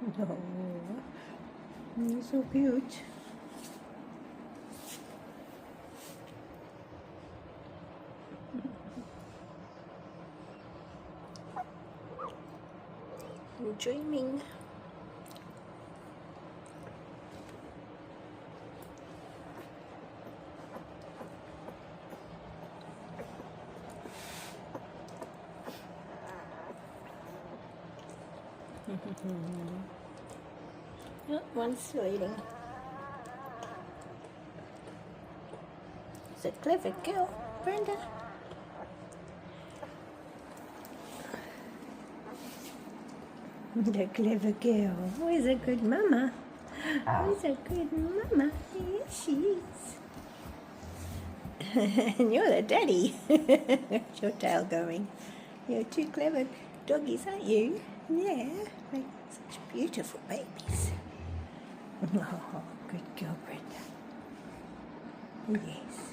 Oh, you're so cute. You're dreaming. Oh, one's still eating. It's a clever girl, Brenda. The clever girl. Who's a good mama? Who's a good mama? Here she is. And you're the daddy. Where's your tail going? You're two clever doggies, aren't you? Yeah, like such beautiful babies. Oh, good girl, Brenda. Yes.